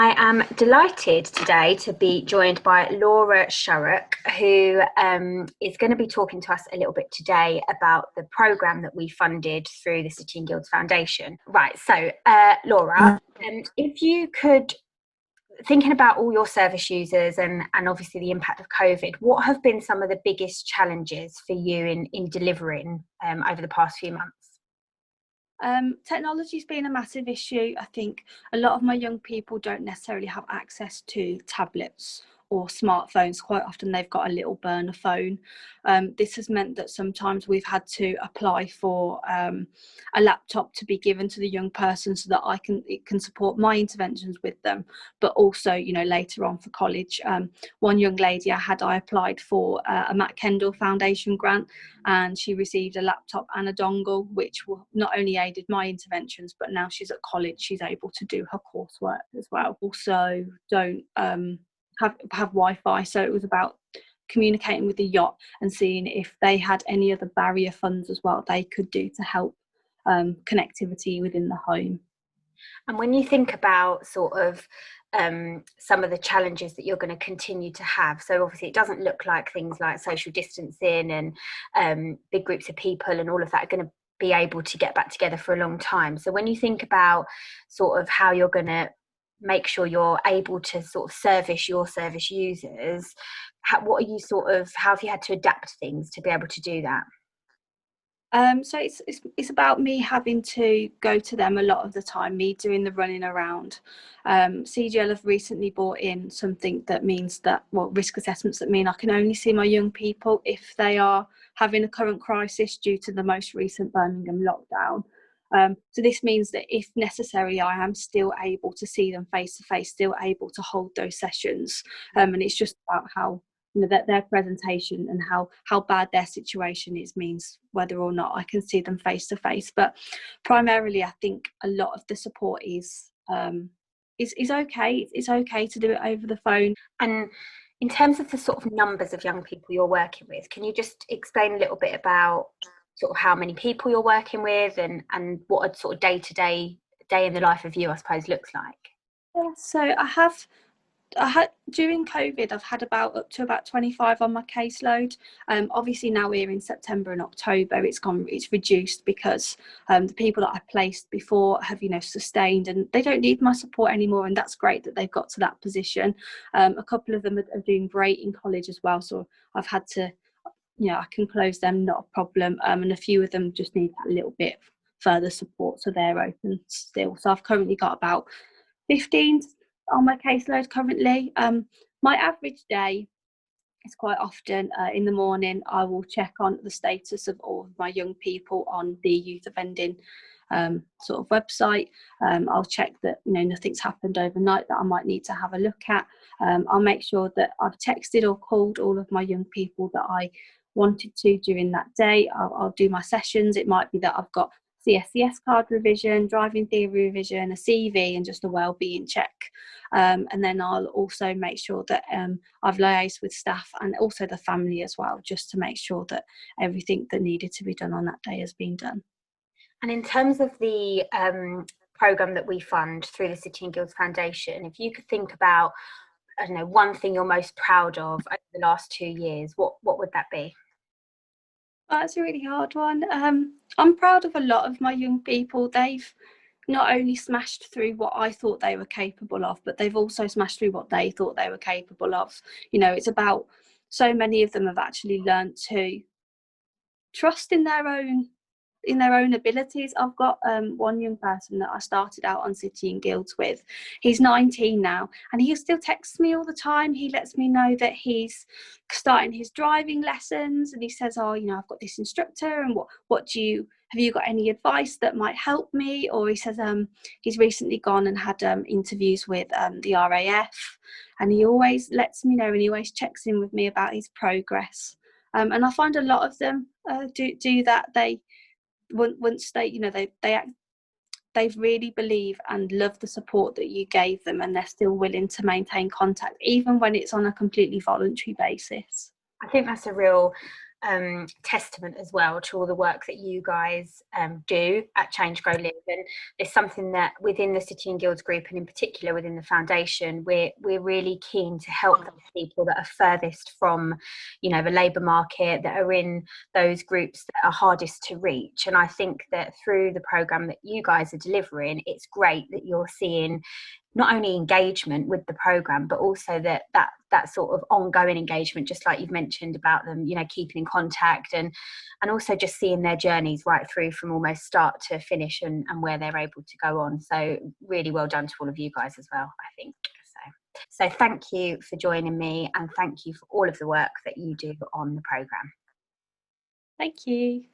I am delighted today to be joined by Laura Shurrock, who is going to be talking to us a little bit today about the programme that we funded through the City and Guilds Foundation. Right, so Laura, if you could, thinking about all your service users and obviously the impact of COVID, what have been some of the biggest challenges for you in delivering over the past few months? Technology's been a massive issue. I think a lot of my young people don't necessarily have access to tablets or smartphones. Quite often they've got a little burner phone. This has meant that sometimes we've had to apply for a laptop to be given to the young person so that it can support my interventions with them, but also, later on for college. One young lady I applied for a Matt Kendall Foundation grant, and she received a laptop and a dongle, which not only aided my interventions, but now she's at college, she's able to do her coursework as well. Also don't have Wi-Fi, so it was about communicating with the yacht and seeing if they had any other barrier funds as well they could do to help connectivity within the home. And when you think about sort of some of the challenges that you're going to continue to have, so obviously it doesn't look like things like social distancing and big groups of people and all of that are going to be able to get back together for a long time. So when you think about sort of how you're going to make sure you're able to sort of service your service users, how have you had to adapt things to be able to do that? So it's about me having to go to them a lot of the time, me doing the running around. CGL have recently brought in something that means that, risk assessments that mean I can only see my young people if they are having a current crisis due to the most recent Birmingham lockdown. So this means that if necessary, I am still able to see them face to face, still able to hold those sessions. And it's just about how that their presentation and how bad their situation is means whether or not I can see them face to face. But primarily, I think a lot of the support is okay. It's okay to do it over the phone. And in terms of the sort of numbers of young people you're working with, can you just explain a little bit about sort of how many people you're working with and what a sort of day in the life of you, I suppose, looks like? Yeah, so I had during COVID, I've had up to about 25 on my caseload. Obviously now we're in September and October, it's reduced because the people that I placed before have sustained and they don't need my support anymore, and that's great that they've got to that position. A couple of them are doing great in college as well, so I've had to I can close them, not a problem. And a few of them just need that little bit further support, so they're open still. So I've currently got about 15 on my caseload currently. My average day is quite often in the morning I will check on the status of all of my young people on the youth offending sort of website. I'll check that nothing's happened overnight that I might need to have a look at. I'll make sure that I've texted or called all of my young people that I wanted to during that day. I'll do my sessions. It might be that I've got CSCS card revision, driving theory revision, a CV, and just a wellbeing check. And then I'll also make sure that I've liaised with staff and also the family as well, just to make sure that everything that needed to be done on that day has been done. And in terms of the programme that we fund through the City and Guilds Foundation, if you could think about, I don't know, one thing you're most proud of over the last 2 years, what would that be? That's a really hard one. I'm proud of a lot of my young people. They've not only smashed through what I thought they were capable of, but they've also smashed through what they thought they were capable of. It's about, so many of them have actually learned to trust in their own abilities. I've got one young person that I started out on City and Guilds with. He's 19 now, and he still texts me all the time. He lets me know that he's starting his driving lessons, and he says, "Oh, I've got this instructor, and have you got any advice that might help me?" Or he says he's recently gone and had interviews with the RAF, and he always lets me know, and he always checks in with me about his progress. And I find a lot of them do that. Once they really believe and love the support that you gave them, and they're still willing to maintain contact even when it's on a completely voluntary basis. I think that's a real testament as well to all the work that you guys do at Change Grow Live, and it's something that within the City and Guilds group, and in particular within the foundation, we're really keen to help those people that are furthest from, you know, the labour market, that are in those groups that are hardest to reach. And I think that through the programme that you guys are delivering, it's great that you're seeing not only engagement with the program, but also that sort of ongoing engagement, just like you've mentioned about them, you know, keeping in contact, and also just seeing their journeys right through from almost start to finish, and where they're able to go on. So really well done to all of you guys as well, I think. So thank you for joining me, and thank you for all of the work that you do on the program. Thank you.